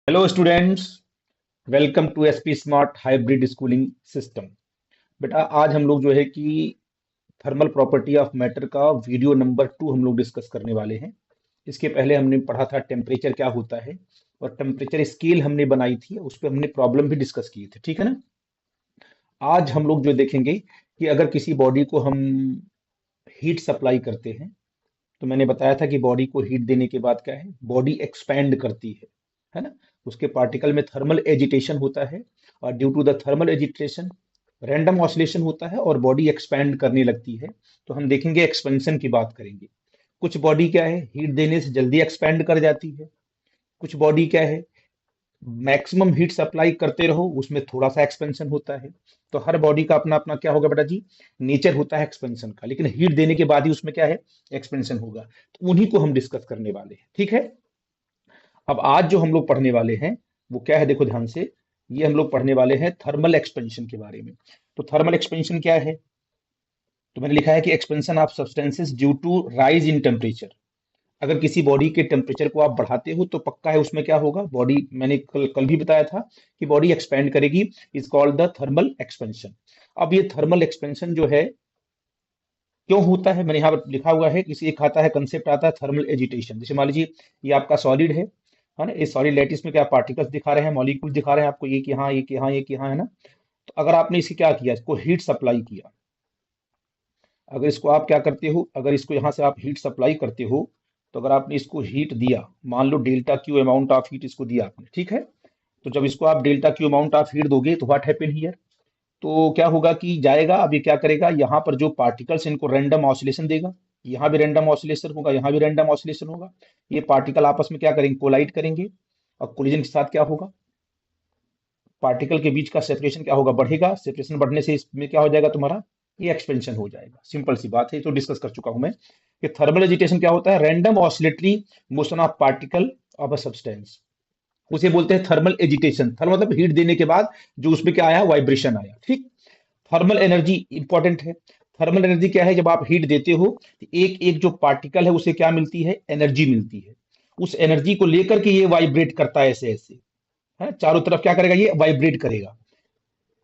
Hello students, welcome to SP smart hybrid schooling system. बेटा आज हम लोग जो है कि थर्मल प्रॉपर्टी ऑफ मैटर का वीडियो नंबर 2 हम लोग डिस्कस करने वाले हैं। इसके पहले हमने पढ़ा था टेम्परेचर क्या होता है और टेम्परेचर स्केल हमने बनाई थी, उस पर हमने प्रॉब्लम भी डिस्कस किए थे, ठीक है ना। आज हम लोग जो देखेंगे कि अगर किसी बॉडी को हम हीट सप्लाई करते हैं, तो मैंने बताया था कि बॉडी को हीट देने के बाद क्या है, बॉडी एक्सपैंड करती है ना। उसके पार्टिकल में थर्मल एजिटेशन होता है और due to the thermal agitation random oscillation होता है और बॉडी एक्सपैंड करने लगती है। तो हम देखेंगे एक्सपेंशन की बात करेंगे। कुछ बॉडी क्या है, हीट देने से जल्दी एक्सपैंड कर जाती है। कुछ बॉडी क्या है, मैक्सिमम हीट सप्लाई करते रहो उसमें थोड़ा सा एक्सपेंशन होता है। तो हर बॉडी का अपना अपना क्या होगा बेटा जी, नेचर होता है एक्सपेंशन का, लेकिन हीट देने के बाद ही उसमें क्या है, एक्सपेंशन होगा। तो उन्हीं को हम डिस्कस करने वाले हैं, ठीक है। अब आज जो हम लोग पढ़ने वाले हैं वो क्या है, देखो ध्यान से। ये हम लोग पढ़ने वाले हैं थर्मल एक्सपेंशन के बारे में। तो थर्मल एक्सपेंशन क्या है, तो मैंने लिखा है कि expansion of substances due to rise in temperature. अगर किसी बॉडी के टेम्परेचर को आप बढ़ाते हो तो पक्का है उसमें क्या होगा, बॉडी, मैंने कल कल भी बताया था कि बॉडी एक्सपेंड करेगी। Is called the thermal expansion. अब ये थर्मल एक्सपेंशन जो है क्यों होता है, मैंने यहाँ पर लिखा हुआ है, किसी एक आता है कंसेप्ट आता है थर्मल एजिटेशन। जैसे मान लीजिए ये आपका सॉलिड है ना, ये सॉलिड लैटिस में क्या पार्टिकल्स दिखा रहे हैं, मॉलिक्यूल दिखा रहे हैं आपको, ये कि हाँ, ये कि हाँ, ये कि हाँ, है ना। तो अगर आपने इसे क्या किया, इसको हीट सप्लाई किया, अगर इसको आप क्या करते हो, अगर इसको यहाँ से आप हीट सप्लाई करते हो, तो अगर आपने इसको हीट दिया, मान लो delta Q amount of heat इसको दिया आपने, ठीक है। तो जब इसको आप delta Q amount of heat दोगे तो व्हाट हैपन हियर, तो क्या होगा कि जाएगा, अब ये क्या करेगा, यहाँ पर जो पार्टिकल्स इनको रैंडम ऑसिलेशन देगा। यहाँ भी रैंडम ऑसिलेशन होगा, यहाँ भी रैंडम ऑसिलेशन होगा। ये पार्टिकल आपस में क्या करेंगे, कोलाइड करेंगे। और कोलिजन के साथ क्या होगा, पार्टिकल के बीच का सेपरेशन क्या होगा, बढ़ेगा। सेपरेशन बढ़ने से इसमें क्या हो जाएगा तुम्हारा, ये एक्सपेंशन हो जाएगा। सिंपल सी बात है, तो डिस्कस कर चुका हूं मैं कि थर्मल एजिटेशन क्या होता है, random oscillatory motion of particle of a substance, उसे बोलते हैं थर्मल एजिटेशन। थर्मल मतलब हीट देने के बाद जो उसमें क्या आया, वाइब्रेशन आया, ठीक। थर्मल एनर्जी इंपॉर्टेंट है। थर्मल एनर्जी क्या है, जब आप हीट देते हो तो एक एक जो पार्टिकल है उसे क्या मिलती है, एनर्जी मिलती है। उस एनर्जी को लेकर के ये वाइब्रेट करता है, ऐसे ऐसे, है चारों तरफ क्या करेगा, ये वाइब्रेट करेगा।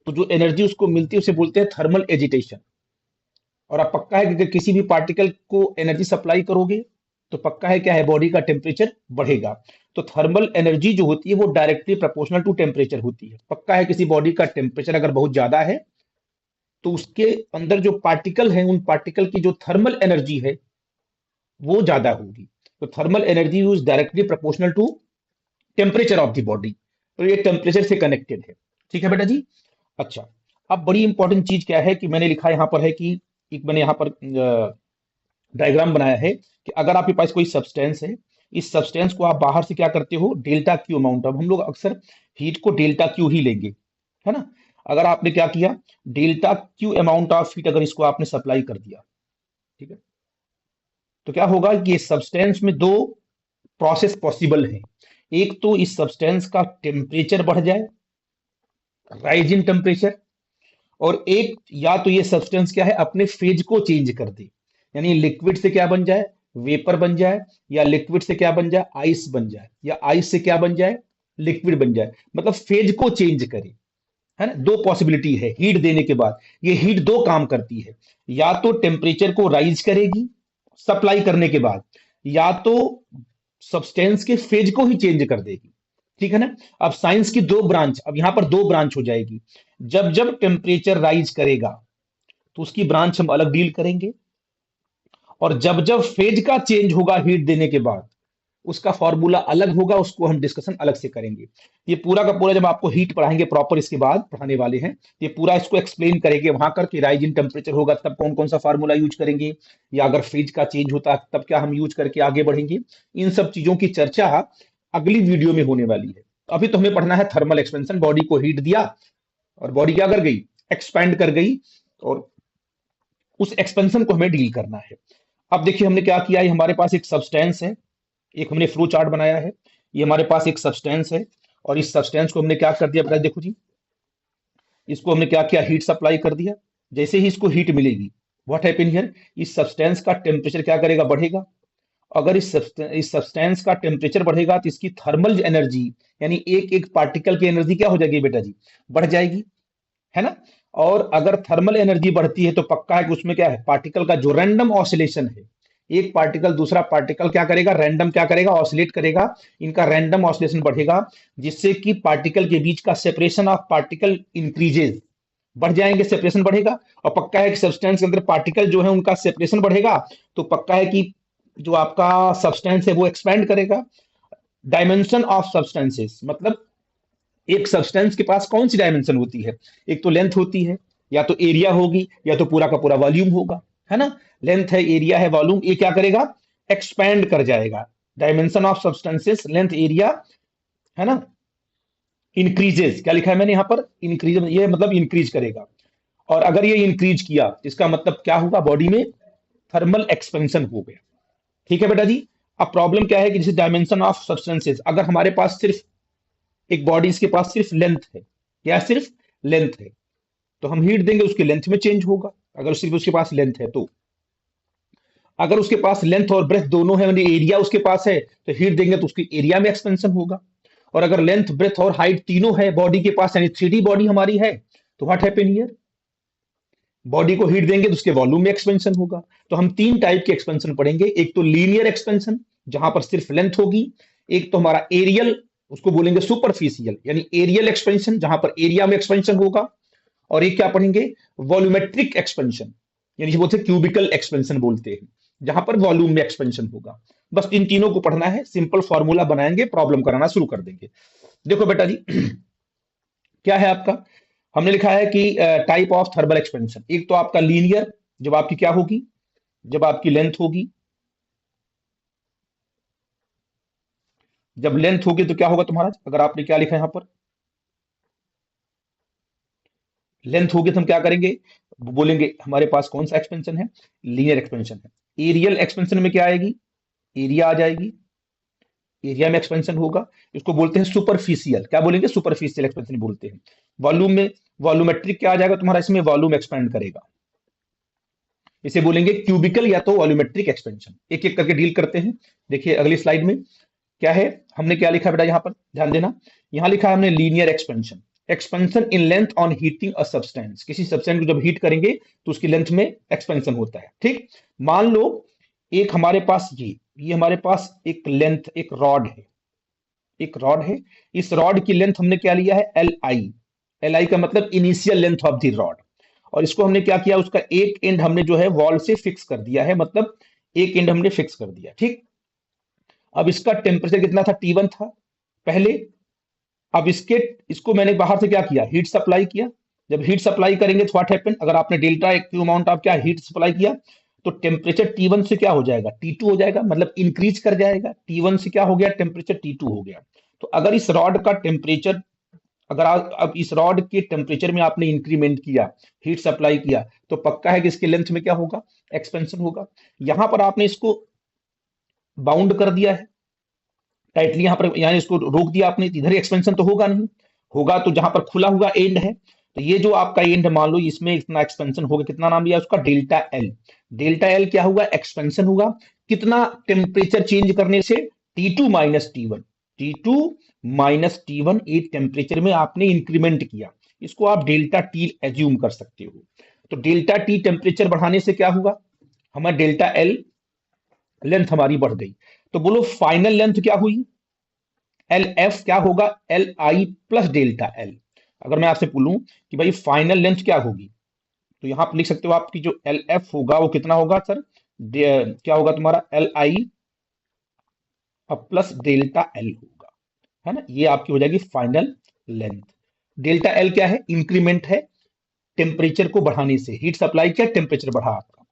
तो जो एनर्जी उसको मिलती है उसे बोलते हैं थर्मल एजिटेशन। और अब पक्का है कि अगर किसी भी पार्टिकल को एनर्जी सप्लाई करोगे तो पक्का है क्या है, बॉडी का टेम्परेचर बढ़ेगा। तो थर्मल एनर्जी जो होती है वो डायरेक्टली प्रोपोर्शनल टू टेम्परेचर होती है। पक्का है किसी बॉडी का टेम्परेचर अगर बहुत ज्यादा है तो उसके अंदर जो पार्टिकल हैं, उन पार्टिकल की जो थर्मल एनर्जी है वो ज्यादा होगी। तो thermal energy is directly proportional to temperature of the body. तो ये टेम्परेचर से कनेक्टेड है, ठीक है बेटा जी। अच्छा, अब बड़ी इंपॉर्टेंट चीज क्या है कि मैंने लिखा यहाँ पर है कि एक मैंने यहाँ पर डायग्राम बनाया है कि अगर आपके पास कोई सब्सटेंस है, इस सब्सटेंस को आप बाहर से क्या करते हो, डेल्टा क्यू अमाउंट, अब हम लोग अक्सर हीट को डेल्टा क्यू ही लेंगे, है ना। अगर आपने क्या किया, delta Q amount of heat अगर इसको आपने सप्लाई कर दिया, ठीक है, तो क्या होगा कि इस सब्सटेंस में दो प्रोसेस पॉसिबल है। एक तो इस सब्सटेंस का टेम्परेचर बढ़ जाए, राइज इन टेम्परेचर, और एक या तो ये सब्सटेंस क्या है, अपने फेज को चेंज कर दे, यानी लिक्विड से क्या बन जाए, वेपर बन जाए, या लिक्विड से क्या बन जाए, आइस बन जाए, या आइस से क्या बन जाए, लिक्विड बन जाए। मतलब फेज को चेंज करे, है ना। दो पॉसिबिलिटी है हीट देने के बाद। ये हीट दो काम करती है, या तो टेम्परेचर को राइज करेगी सप्लाई करने के बाद, या तो सब्सटेंस के फेज को ही चेंज कर देगी, ठीक है ना। अब साइंस की दो ब्रांच, अब यहां पर दो ब्रांच हो जाएगी। जब जब टेम्परेचर राइज करेगा तो उसकी ब्रांच हम अलग डील करेंगे, और जब जब फेज का चेंज होगा हीट देने के बाद उसका फॉर्मूला अलग होगा, उसको हम डिस्कशन अलग से करेंगे। ये पूरा का पूरा जब आपको हीट पढ़ाएंगे प्रॉपर, इसके बाद पढ़ाने वाले हैं, ये पूरा इसको एक्सप्लेन करेंगे वहां कर कि राइज इन टेम्परेचर होगा तब कौन कौन सा फार्मूला यूज करेंगे, या अगर फेज का चेंज होता है तब क्या हम यूज करके आगे बढ़ेंगे। इन सब चीजों की चर्चा अगली वीडियो में होने वाली है। अभी तो हमें पढ़ना है थर्मल एक्सपेंशन। बॉडी को हीट दिया और बॉडी क्या कर गई, एक्सपैंड कर गई, और उस एक्सपेंशन को हमें डील करना है। अब देखिए हमने क्या किया, ये हमारे पास एक सब्सटेंस है, एक हमने फ्लो चार्ट बनाया है। ये हमारे पास एक सब्सटेंस है, और इस सब्सटेंस को हमने क्या कर दिया, बताइए, देखो जी, इसको हमने क्या किया, हीट सप्लाई कर दिया। जैसे ही इसको हीट मिलेगी, व्हाट हैपन हियर, इस सब्सटेंस का टेम्परेचर क्या करेगा, बढ़ेगा। अगर इस सब्सटेंस का टेम्परेचर बढ़ेगा तो इसकी थर्मल एनर्जी, यानी एक एक पार्टिकल की एनर्जी क्या हो जाएगी बेटा जी, बढ़ जाएगी, है ना। और अगर थर्मल एनर्जी बढ़ती है तो पक्का है कि उसमें क्या है, पार्टिकल का जो रैंडम ऑसिलेशन है, एक पार्टिकल दूसरा पार्टिकल क्या करेगा, रैंडम क्या करेगा, ऑसिलेट करेगा, इनका रैंडम ऑसिलेशन बढ़ेगा, जिससे कि पार्टिकल के बीच का सेपरेशन ऑफ पार्टिकल इंक्रीजेज, बढ़ जाएंगे, सेपरेशन बढ़ेगा। और पक्का है कि सब्सटेंस के अंदर पार्टिकल जो है उनका सेपरेशन बढ़ेगा, तो पक्का है कि जो आपका सब्सटेंस है वो एक्सपैंड करेगा। डायमेंशन ऑफ सब्सटेंसेस मतलब एक सब्सटेंस के पास कौन सी डायमेंशन होती है, एक तो लेंथ होती है, या तो एरिया होगी, या तो पूरा का पूरा वॉल्यूम होगा, है ना। लेंथ है, एरिया है, वॉल्यूम, ये क्या करेगा, एक्सपैंड कर जाएगा। Dimension of substances, length, area, है ना, इंक्रीजेस, क्या लिखा है मैंने यहाँ पर, इंक्रीज, ये मतलब इंक्रीज करेगा। और अगर ये इंक्रीज किया तो इसका मतलब क्या होगा, बॉडी में थर्मल एक्सपेंशन हो गया। ठीक है बेटा जी। अब प्रॉब्लम क्या है कि जैसे डायमेंशन ऑफ सब्सटेंसेस, अगर हमारे पास सिर्फ एक बॉडी, इसके पास सिर्फ लेंथ है, क्या सिर्फ लेंथ है, तो हम हीट देंगे उसके लेंथ में चेंज होगा, अगर सिर्फ उसके पास लेंथ है तो। अगर उसके पास लेंथ और ब्रेथ दोनों है, यानी एरिया उसके पास है, तो हीट देंगे तो उसकी एरिया में एक्सपेंशन होगा। और अगर लेंथ, ब्रेथ और हाइट तीनों है बॉडी के पास, यानी 3D बॉडी हमारी है, तो व्हाट हैपन हियर, बॉडी को हीट देंगे तो उसके वॉल्यूम में एक्सपेंशन होगा। तो हम तीन टाइप के एक्सपेंशन पढ़ेंगे, एक तो लीनियर एक्सपेंशन जहां पर सिर्फ लेंथ होगी, एक तो हमारा एरियल, उसको बोलेंगे सुपरफिशियल, यानी एरियल एक्सपेंशन जहां पर एरिया में एक्सपेंशन होगा। और एक क्या पढ़ेंगे, वॉल्यूमेट्रिक एक्सपेंशन, यानी बोलते हैं क्यूबिकल एक्सपेंशन बोलते हैं, जहां पर वॉल्यूम में एक्सपेंशन होगा। बस इन तीनों को पढ़ना है, सिंपल फॉर्मूला बनाएंगे, प्रॉब्लम कराना शुरू कर देंगे। देखो बेटा जी, क्या है आपका, हमने लिखा है कि टाइप ऑफ थर्मल एक्सपेंशन, एक तो आपका लीनियर, जब आपकी क्या होगी, जब आपकी लेंथ होगी, जब लेंथ होगी तो क्या होगा तुम्हारा, अगर आपने क्या लिखा है यहां पर, लेंथ होगी तो हम क्या करेंगे, बोलेंगे हमारे पास कौन सा एक्सपेंशन है, लीनियर एक्सपेंशन है। एरियल एक्सपेंशन में क्या आएगी, एरिया आ जाएगी, एरिया में एक्सपेंशन होगा, इसको बोलते हैं सुपरफिशियल, क्या बोलेंगे, सुपरफिशियल एक्सपेंशन बोलते हैं। वॉल्यूम में, वॉल्यूमेट्रिक क्या आ जाएगा तुम्हारा, इसमें वॉल्यूम एक्सपेंड करेगा, इसे बोलेंगे क्यूबिकल या तो वॉल्यूमेट्रिक एक्सपेंशन। एक एक करके डील करते हैं। देखिए अगली स्लाइड में क्या है, हमने क्या लिखा है बेटा, यहां पर ध्यान देना, यहां लिखा है हमने linear expansion, expansion in length on heating a substance, किसी सब्सटेंस को जब हीट करेंगे तो उसकी लेंथ में एक्सपेंशन होता है। ठीक, मान लो एक हमारे पास ये हमारे पास एक लेंथ, एक रॉड है, एक रॉड है, इस रॉड की लेंथ हमने क्या लिया है, एल आई, एल आई का मतलब initial length of the rod. और इसको हमने क्या किया, उसका एक एंड हमने जो है वॉल से फिक्स कर दिया है, मतलब एक एंड हमने फिक्स कर दिया। ठीक, अब इसका टेम्परेचर कितना था, T1 था पहले। अब इसको मैंने बाहर से क्या किया, हीट सप्लाई किया। जब हीट सप्लाई करेंगे तो व्हाट हैपन, अगर आपने डेल्टा क्यू अमाउंट आप क्या हीट सप्लाई किया, तो टेम्परेचर T1 से क्या हो जाएगा, T2 हो जाएगा, मतलब इंक्रीज कर जाएगा। T1 से क्या हो गया, टेम्परेचर T2 हो गया। तो अगर इस रॉड का टेम्परेचर, अगर अब इस रॉड के टेम्परेचर में आपने इंक्रीमेंट किया, हीट सप्लाई किया, तो पक्का है कि इसके लेंथ में क्या होगा, एक्सपेंशन होगा। यहां पर आपने इसको बाउंड कर दिया है टाइटली, यहां पर, यानी इसको रोक दिया आपने, इधर एक्सपेंशन तो होगा नहीं, होगा तो जहां पर खुला हुआ एंड है, तो ये जो आपका एंड मान लो इसमें इतना एक्सपेंशन होगा, कितना नाम लिया उसका, डेल्टा एल। डेल्टा एल क्या हुआ, एक्सपेंशन हुआ, कितना, टेम्परेचर चेंज करने से, T2 minus T1, T2 minus T1, एक टेम्परेचर में आपने इंक्रीमेंट किया, इसको आप डेल्टा टी एज्यूम कर सकते हो। तो डेल्टा टी टेम्परेचर बढ़ाने से क्या हुआ, हमारा डेल्टा एल, लेंथ हमारी बढ़ गई। तो बोलो फाइनल लेंथ क्या हुई, एल एफ क्या होगा, L I plus delta L. अगर मैं आपसे बोलूं कि भाई फाइनल लेंथ क्या होगी, तो यहां पर लिख सकते हो आपकी जो एल एफ होगा वो कितना होगा सर, क्या होगा तुम्हारा, L I plus delta L होगा, है ना, ये आपकी हो जाएगी फाइनल लेंथ। डेल्टा एल क्या है, इंक्रीमेंट है टेम्परेचर को बढ़ाने से, हीट सप्लाई किया, टेम्परेचर बढ़ा आपका।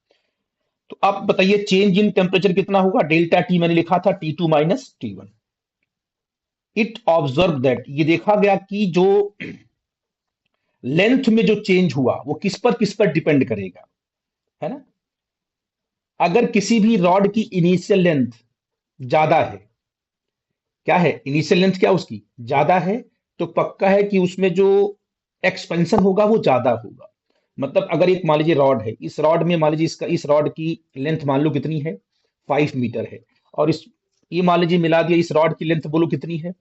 तो आप बताइए चेंज इन टेम्परेचर कितना होगा, डेल्टा टी मैंने लिखा था T2 minus T1। It observe that, ये देखा गया कि जो लेंथ में जो चेंज हुआ वो किस पर डिपेंड करेगा, है ना। अगर किसी भी रॉड की इनिशियल लेंथ ज्यादा है, क्या है, इनिशियल लेंथ क्या उसकी ज्यादा है, तो पक्का है कि उसमें जो एक्सपेंशन होगा वो ज्यादा होगा। मतलब अगर एक मान लीजिए रॉड है, इस रॉड में मान लीजिए इसका, इस रॉड की लेंथ मान लो कितनी है, 5 मीटर है, और इस, ये मान लीजिए मिला दिया, इस रॉड की लेंथ बोलो कितनी है,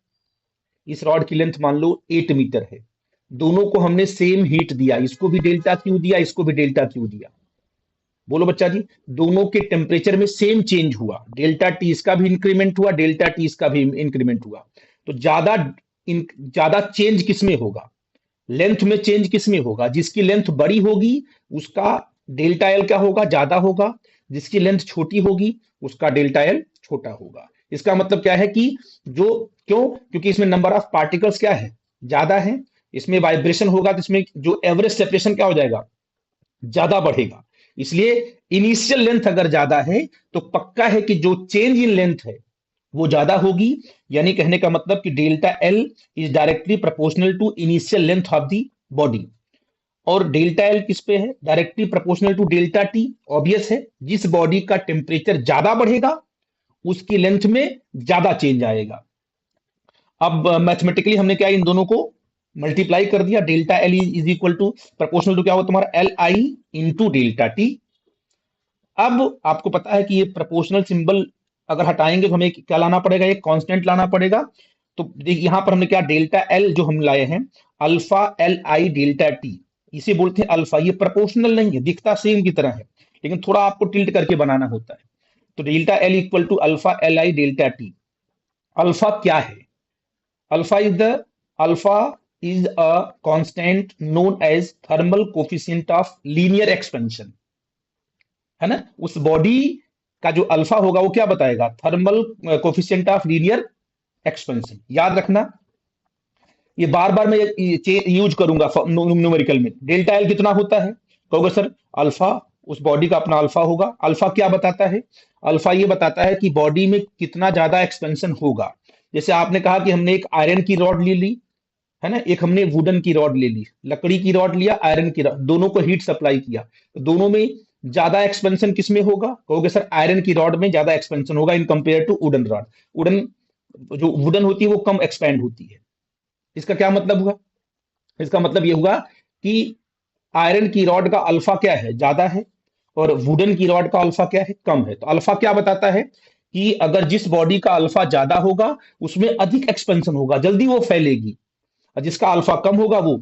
इस रॉड की लेंथ मान लो 8 मीटर है, दोनों को हमने सेम हीट दिया, इसको भी डेल्टा क्यू दिया, इसको भी डेल्टा क्यू दिया। बोलो बच्चा जी, दोनों के टेम्परेचर में सेम चेंज हुआ, डेल्टा टी इसका भी इंक्रीमेंट हुआ, डेल्टा टी इसका भी इंक्रीमेंट हुआ। तो ज्यादा चेंज किसमें होगा, लेंथ में चेंज किसमें होगा, जिसकी लेंथ बड़ी होगी उसका डेल्टा एल क्या होगा, ज्यादा होगा, जिसकी लेंथ छोटी होगी उसका डेल्टा एल छोटा होगा। इसका मतलब क्या है कि जो क्यों, क्योंकि इसमें नंबर ऑफ पार्टिकल्स क्या है, ज्यादा है, इसमें वाइब्रेशन होगा तो इसमें जो एवरेज सेपरेशन क्या हो जाएगा, ज्यादा बढ़ेगा। इसलिए इनिशियल लेंथ अगर ज्यादा है तो पक्का है कि जो चेंज इन लेंथ है वो ज्यादा होगी। यानी कहने का मतलब कि delta L is directly proportional to initial length of the body. और डेल्टा एल किस पे है, directly proportional to delta T. Obvious है, जिस बॉडी का टेम्परेचर ज्यादा बढ़ेगा उसकी लेंथ में ज्यादा चेंज आएगा। अब मैथमेटिकली हमने क्या, इन दोनों को मल्टीप्लाई कर दिया, delta L is equal to proportional to क्या होगा तुम्हारा, L I into delta T. अब आपको पता है कि ये प्रोपोर्शनल सिंबल अगर हटाएंगे तो हमें क्या लाना पड़ेगा, एक कांस्टेंट लाना पड़ेगा। तो देखिए यहां पर हमने क्या, डेल्टा एल जो हम लाए हैं, alpha L I delta T, इसे बोलते हैं अल्फा। ये प्रोपोर्शनल नहीं है, दिखता सेम की तरह है लेकिन थोड़ा आपको टिल्ट करके बनाना होता है। तो delta L equal to alpha L I delta T. Alpha क्या है, alpha is the alpha is a constant known as thermal coefficient of linear expansion, है ना। उस बॉडी का जो अल्फा होगा वो क्या बताएगा, thermal coefficient of linear expansion. याद रखना, ये बार बार मैं यूज करूंगा न्यूमेरिकल में। डेल्टा एल कितना होता है, कहोगे सर अल्फा, उस बॉडी का अपना अल्फा होगा। अल्फा क्या बताता है, अल्फा ये बताता है कि बॉडी में कितना ज्यादा एक्सपेंशन होगा। जैसे आपने कहा कि हमने एक आयरन की रॉड ले ली, है ना, एक हमने वुडन की रॉड ले ली, लकड़ी की रॉड लिया, आयरन की रॉड, दोनों को हीट सप्लाई किया, तो दोनों में ज्यादा एक्सपेंशन किसमें होगा, कहोगे सर आयरन की रॉड में ज्यादा एक्सपेंशन होगा in compare to wooden rod. Wooden, जो वुडन होती है वो कम एक्सपेंड होती है। इसका क्या मतलब हुआ, इसका मतलब ये हुआ कि आयरन की रॉड का अल्फा क्या है, ज्यादा है, और वुडन की रॉड का अल्फा क्या है, कम है। तो अल्फा क्या बताता है कि अगर जिस बॉडी का अल्फा ज्यादा होगा उसमें अधिक एक्सपेंशन होगा, जल्दी वो फैलेगी, और जिसका अल्फा कम होगा वो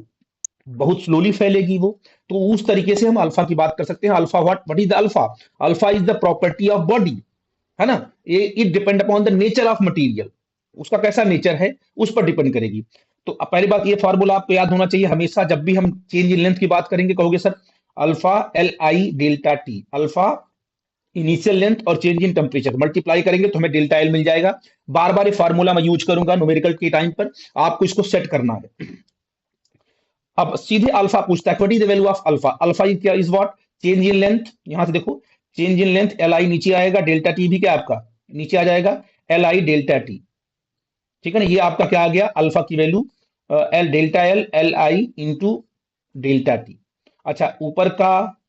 बहुत स्लोली फैलेगी वो। तो उस तरीके से हम अल्फा की बात कर सकते हैं। Alpha what is the alpha, alpha is the property of body, है ना। ये it depend upon the nature of material, उसका कैसा नेचर है उस पर डिपेंड करेगी। तो पहली बात ये फार्मूला आपको याद होना चाहिए हमेशा, जब भी हम चेंज इन लेंथ की बात करेंगे कहोगे sir alpha L I delta T, alpha initial length और चेंज इन टेम्परेचर मल्टीप्लाई करेंगे तो हमें डेल्टा एल मिल जाएगा। बार बार ये फार्मूला मैं यूज करूंगा न्यूमेरिकल के टाइम पर, आपको इसको सेट करना है। अब सीधे अल्फा पूछता है what is the value of alpha, alpha is क्या, is what, change in length. यहां से देखो change in length L I नीचे आएगा, डेल्टा टी भी क्या आपका नीचे आ जाएगा, एल आई डेल्टा टी, ठीक है ना। ये आपका क्या आ गया, अल्फा की value L delta L L I into delta T. अच्छा, ऊपर का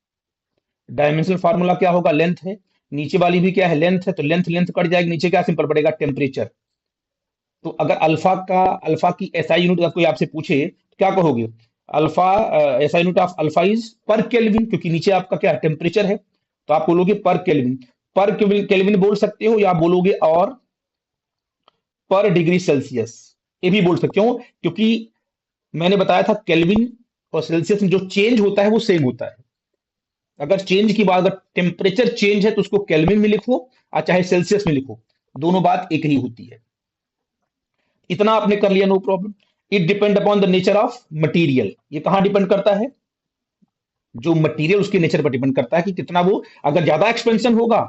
डायमेंशनल फार्मूला क्या होगा, लेंथ है, नीचे वाली भी क्या है, लेंथ है, तो लेंथ लेंथ कट जाएगी, नीचे क्या सिंपल पड़ेगा, टेम्परेचर। तो अगर अल्फा की एसआई यूनिट अगर कोई आपसे पूछे तो क्या कहोगे, alpha SI unit of alpha is पर केल्विन, क्योंकि नीचे आपका क्या टेम्परेचर है, तो आप बोलोगे पर केल्विन। पर केल्विन बोल सकते हो या बोलोगे और पर डिग्री सेल्सियस, ये भी बोल सकते हो, क्योंकि मैंने बताया था केल्विन और सेल्सियस में जो चेंज होता है वो सेम होता है। अगर चेंज की बात, अगर टेम्परेचर चेंज है तो उसको केल्विन में लिखो और चाहे सेल्सियस में लिखो, दोनों बात एक ही होती है। इतना आपने कर लिया, no problem. It depend upon the nature of material, ये कहां डिपेंड करता है, जो मटीरियल उसके नेचर पर डिपेंड करता है कि कितना वो, अगर ज्यादा एक्सपेंशन होगा,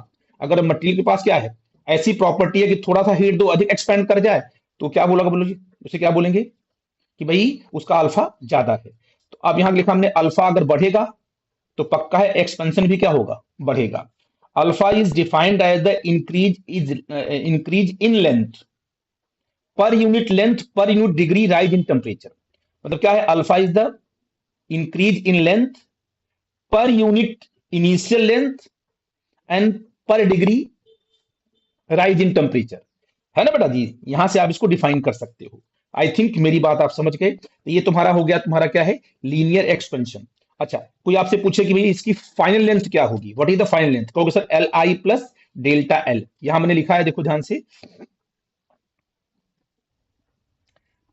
अगर मटीरियल के पास क्या है, ऐसी प्रॉपर्टी है कि थोड़ा सा हीट दो अधिक एक्सपेंड कर जाए, तो क्या बोलेगा, बोलो जी, उसे क्या बोलेंगे कि भाई उसका अल्फा ज्यादा है। तो अब यहां लिखा हमने अल्फा अगर बढ़ेगा तो पक्का है एक्सपेंशन भी क्या होगा, बढ़ेगा। Alpha is defined as the increase in length per unit length per unit degree rise in temperature. मतलब क्या है, alpha is the increase in length per unit initial length and per degree rise in temperature, है ना बेटा जी। यहां से आप इसको डिफाइन कर सकते हो। आई थिंक मेरी बात आप समझ गए। तो ये तुम्हारा हो गया, तुम्हारा क्या है, लीनियर एक्सपेंशन। अच्छा, कोई आपसे पूछे कि भाई इसकी फाइनल लेंथ क्या होगी, what is the final length, कहोगे sir L I plus delta L. यहां मैंने लिखा है, देखो ध्यान से,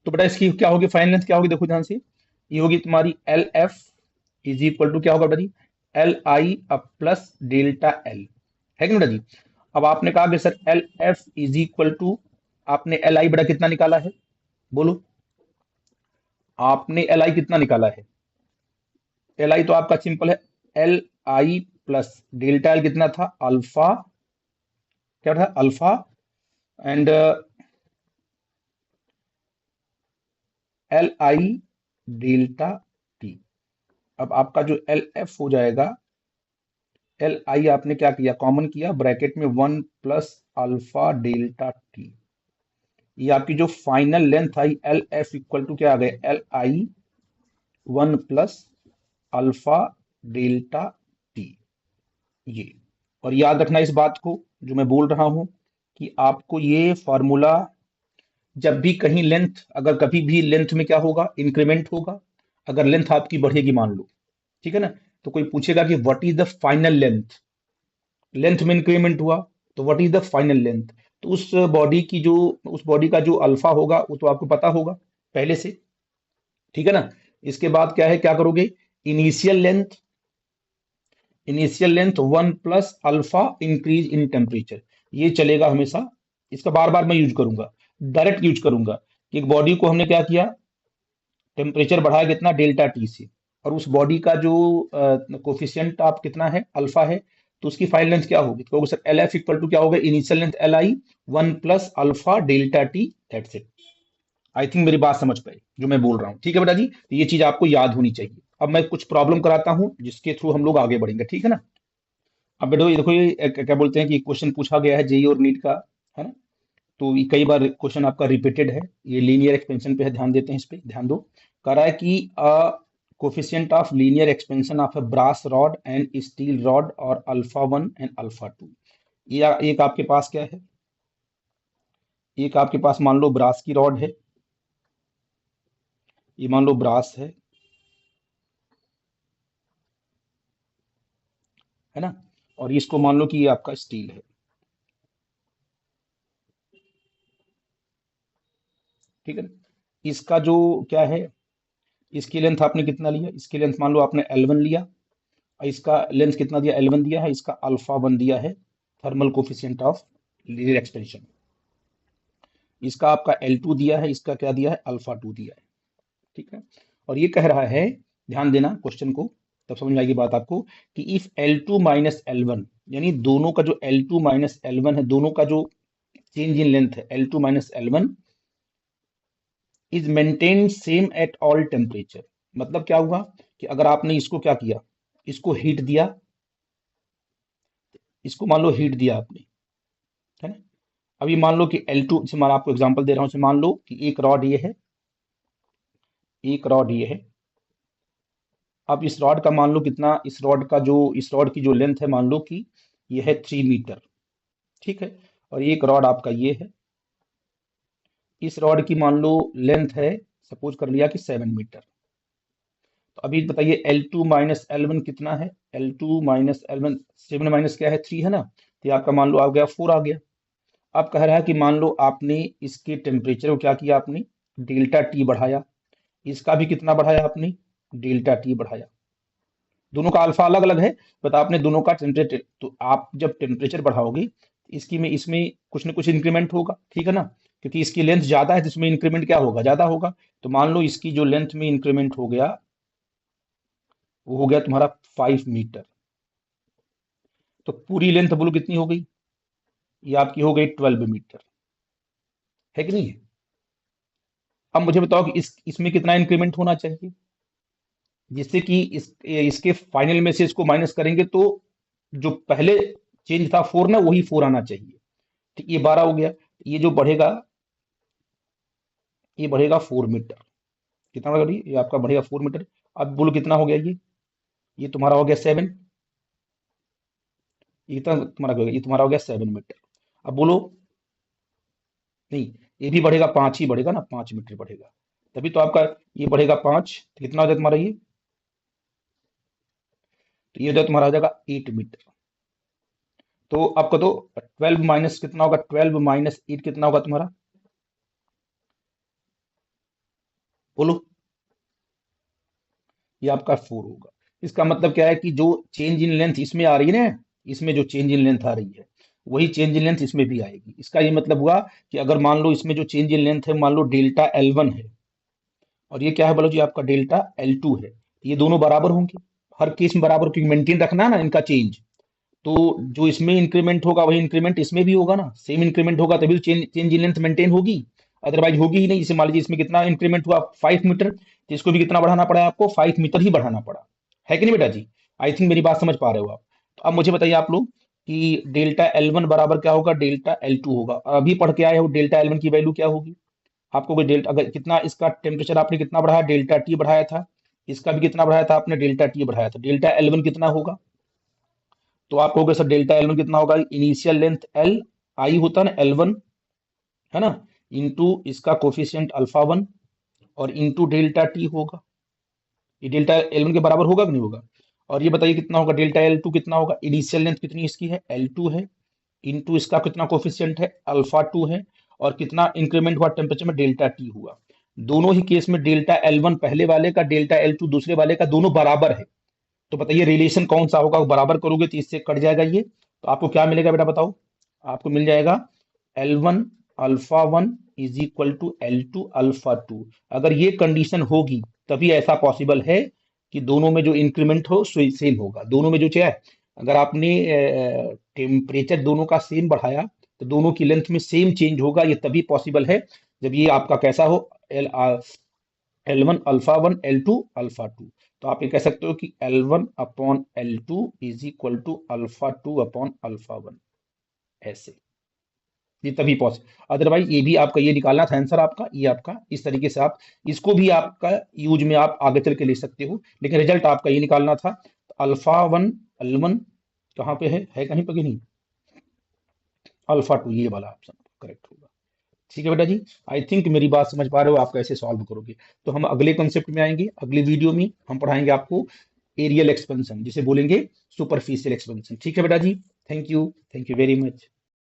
तो बेटा इसकी क्या होगी, फाइनल लेंथ क्या होगी, देखो ध्यान से, ये होगी तुम्हारी L F is equal to क्या होगा बेटा जी, एल आई अब प्लस डेल्टा एल, है कि नहीं बेटा जी। अब आपने कहा कि sir L F is equal to, आपने एल आई बेटा कितना निकाला है, बोलो, आपने एल आई कितना निकाला है, एल आई तो आपका सिंपल है, L I plus delta L कितना था, अल्फा, क्या था alpha, and L I delta T. अब आपका जो एल एफ हो जाएगा, एल आई आपने क्या किया, कॉमन किया, ब्रैकेट में 1 प्लस अल्फा डेल्टा टी, ये आपकी जो final length I L F equal to क्या आ गया, L I 1 plus alpha delta T, ये। और याद रखना इस बात को जो मैं बोल रहा हूं, कि आपको ये फॉर्मूला जब भी कहीं लेंथ, अगर कभी भी लेंथ में क्या होगा, इंक्रीमेंट होगा, अगर लेंथ आपकी बढ़ेगी मान लो, ठीक है ना, तो कोई पूछेगा कि what is the final length, length में इंक्रीमेंट हुआ तो what is the final length, तो उस बॉडी की जो, उस बॉडी का जो अल्फा होगा वो तो आपको पता होगा पहले से, ठीक है ना। इसके बाद क्या है, क्या करोगे, initial length, initial length 1 plus alpha increase in temperature, ये चलेगा हमेशा, इसका बार बार मैं यूज करूंगा, डायरेक्ट यूज करूंगा, कि एक बॉडी को हमने क्या किया, टेम्परेचर बढ़ाया कितना, डेल्टा टी से, और उस बॉडी का जो कोफिशियंट आप कितना है, अल्फा है, तो उसकी फाइनल लेंथ क्या होगी, तो sir L F equal to क्या होगा, initial length L I 1 plus alpha delta T, that's it. I think मेरी बात समझ पाई जो मैं बोल रहा हूँ, ठीक है बेटा जी, तो ये चीज आपको याद होनी चाहिए। अब मैं कुछ प्रॉब्लम कराता हूँ जिसके थ्रू हम लोग आगे बढ़ेंगे, ठीक है ना। अब बेटो ये देखो, ये क्या बोलते हैं कि क्वेश्चन पूछा गया है जेई और नीट का, है ना, तो ये कई बार क्वेश्चन आपका रिपीटेड है, ये लीनियर एक्सपेंशन पे है, ध्यान देते हैं, इस पे ध्यान दो। कह रहा है कि coefficient of linear expansion of a brass rod and steel rod और अल्फा 1 एंड अल्फा 2, ये एक आपके पास क्या है, एक आपके पास मान लो ब्रास की रॉड है, ये मान लो ब्रास है ना, और इसको मान लो कि ये आपका स्टील है, ठीक है ना। इसका जो क्या है, इसकी लेंथ आपने कितना लिया, इसकी लेंथ मान लो आपने L1 लिया, और इसका लेंथ कितना दिया, L1 दिया है, इसका अल्फा 1 दिया है, thermal coefficient of linear expansion, इसका आपका L2 दिया है, इसका क्या दिया है, अल्फा 2 दिया है, ठीक है। और ये कह रहा है, ध्यान देना क्वेश्चन को, तब समझ में आएगी बात आपको, कि इफ L2 माइनस L1, यानी दोनों का जो L2 माइनस L1 है, दोनों का जो चेंज इन लेंथ है L2 minus L1 is maintain same at all temperature, मतलब क्या हुआ, कि अगर आपने इसको क्या किया, इसको हीट दिया, इसको मान लो हीट दिया आपने, है ना। अभी मान लो कि L2 से, मैं आपको एग्जांपल दे रहा हूं, से मान लो कि एक रॉड ये है, एक रॉड ये है, अब इस रॉड का मान लो कितना, इस रॉड का जो, इस रॉड की जो लेंथ है मान लो कि ये है 3 मीटर, ठीक है, और एक रॉड आपका ये है, इस रॉड की मान लो लेंथ है, सपोज कर लिया कि 7 मीटर, तो अभी बताइए L2 माइनस L1 कितना है, L2 माइनस L1, 7 माइनस क्या है, 3 है ना, तो ये आपका मान लो आ गया 4 आ गया। अब कह रहा है कि मान लो आपने इसके टेम्परेचर को क्या किया, आपने डेल्टा टी बढ़ाया, इसका भी कितना बढ़ाया आपने, डेल्टा टी बढ़ाया, दोनों का अल्फा अलग अलग है, बट आपने दोनों का टेम्परेचर, तो आप जब टेम्परेचर बढ़ाओगे, इसकी में इसमें कुछ ना कुछ इंक्रीमेंट होगा, ठीक है ना, क्योंकि इसकी लेंथ ज्यादा है तो इसमें इंक्रीमेंट क्या होगा, ज्यादा होगा, तो मान लो इसकी जो लेंथ में इंक्रीमेंट हो गया, वो हो गया तुम्हारा 5 मीटर, तो पूरी लेंथ बोलो कितनी हो गई, ये आपकी हो गई 12 मीटर, है कि नहीं है। अब मुझे बताओ कि इसमें कितना इंक्रीमेंट होना चाहिए, जिससे कि इसके फाइनल में से इसको माइनस करेंगे तो जो पहले चेंज था 4 ना, वही 4 आना चाहिए, ठीक, ये 12 हो गया, ये जो बढ़ेगा, ये बढ़ेगा 4 मीटर, कितना बढ़ेगा ये आपका बढ़ेगा 4 मीटर। अब बोलो कितना हो गया ये तुम्हारा हो गया 7, ये कितना तुम्हारा हो गया, ये तुम्हारा हो गया 7 मीटर। अब बोलो, नहीं, ये भी बढ़ेगा, 5 ही बढ़ेगा ना, 5 मीटर बढ़ेगा, तभी तो आपका ये बढ़ेगा 5, तो कितना हो जाएगा तुम्हारा ये, तो ये हो जाएगा तुम्हारा, हो जाएगा 8 मीटर। तो आपका तो 12 माइनस कितना होगा, 12 माइनस 8 कितना होगा तुम्हारा, बोलो, ये आपका 4 होगा। इसका मतलब क्या है कि जो चेंज इन लेंथ इसमें आ रही है ना, इसमें जो चेंज इन लेंथ आ रही है वही चेंज इन लेंथ इसमें भी आएगी। इसका ये मतलब हुआ कि अगर मान लो इसमें जो चेंज इन लेंथ है, मान लो डेल्टा L1 है और ये क्या है बोलो जी, आपका डेल्टा L2 है, ये दोनों बराबर होंगे हर केस में बराबर, क्योंकि मेंटेन रखना है ना इनका चेंज। तो जो इसमें इंक्रीमेंट होगा वही इंक्रीमेंट इसमें भी होगा ना, सेम इंक्रीमेंट होगा तभी change change in length maintain होगी, अदरवाइज होगी ही नहीं। जैसे मान लीजिए इसमें कितना इंक्रीमेंट हुआ 5 मीटर, तो इसको भी कितना बढ़ाना पड़ा है आपको, 5 मीटर ही बढ़ाना पड़ा है कि नहीं बेटा जी। आई थिंक मेरी बात समझ पा रहे हो आप। तो अब मुझे बताइए आप लोग कि डेल्टा L1 बराबर क्या होगा, डेल्टा L2 होगा। अभी पढ़ के आए हो डेल्टा L1 की वैल्यू क्या होगी, आपको कोई डेल्टा अगर कितना इसका टेम्परेचर आपने कितना बढ़ाया, डेल्टा टी बढ़ाया था, इसका भी कितना बढ़ाया था आपने, डेल्टा टी बढ़ाया था। डेल्टा L1 कितना होगा, तो आप कहोगे सर डेल्टा L1 कितना होगा, इनिशियल लेंथ L आई होता है ना L1, है ना, इंटू इसका कोफिशिएंट अल्फा 1 और इंटू डेल्टा टी होगा। ये डेल्टा L1 के बराबर होगा कि नहीं होगा। और ये बताइए कितना होगा, डेल्टा L2 कितना होगा, इनिशियल लेंथ कितनी इसकी है L2 है, इंटू इसका कितना कोफिशिएंट है अल्फा 2 है, और कितना इंक्रीमेंट हुआ टेम्परेचर में, डेल्टा टी हुआ। दोनों ही केस में डेल्टा L1 पहले वाले का, डेल्टा L2 दूसरे वाले का, दोनों बराबर है। तो बताइए रिलेशन कौन सा होगा, वो बराबर करोगे तो इससे कट जाएगा ये, तो आपको क्या मिलेगा बेटा बताओ, आपको मिल जाएगा L1 alpha 1 is equal to L2 alpha 2। अगर ये कंडीशन होगी तभी ऐसा पॉसिबल है कि दोनों में जो इंक्रीमेंट हो सेम होगा, दोनों में जो क्या है, अगर आपने टेम्परेचर दोनों का सेम बढ़ाया तो दोनों की लेंथ में सेम चेंज होगा, ये तभी पॉसिबल है जब ये आपका कैसा हो, L1 अल्फा 1 L2 अल्फा 2। तो आप ये कह सकते हो कि L1 upon L2 is equal to alpha 2 upon alpha 1, ऐसे, ये तभी पॉसिबल। अदरवाइज ये भी आपका, ये निकालना था आंसर आपका, ये आपका इस तरीके से आप इसको भी आपका यूज में आप आगे चल के ले सकते हो, लेकिन रिजल्ट आपका ये निकालना था। अल्फा 1 L1 कहाँ पे है कहीं पे कि नहीं, अल्फा 2 ये वाला ऑप्शन करेक्ट होगा। ठीक है बेटा जी, आई थिंक मेरी बात समझ पा रहे हो, आप कैसे सॉल्व करोगे। तो हम अगले कॉन्सेप्ट में आएंगे, अगली वीडियो में हम पढ़ाएंगे आपको एरियल एक्सपेंशन, जिसे बोलेंगे सुपरफिशियल एक्सपेंशन। ठीक है बेटा जी, थैंक यू वेरी मच।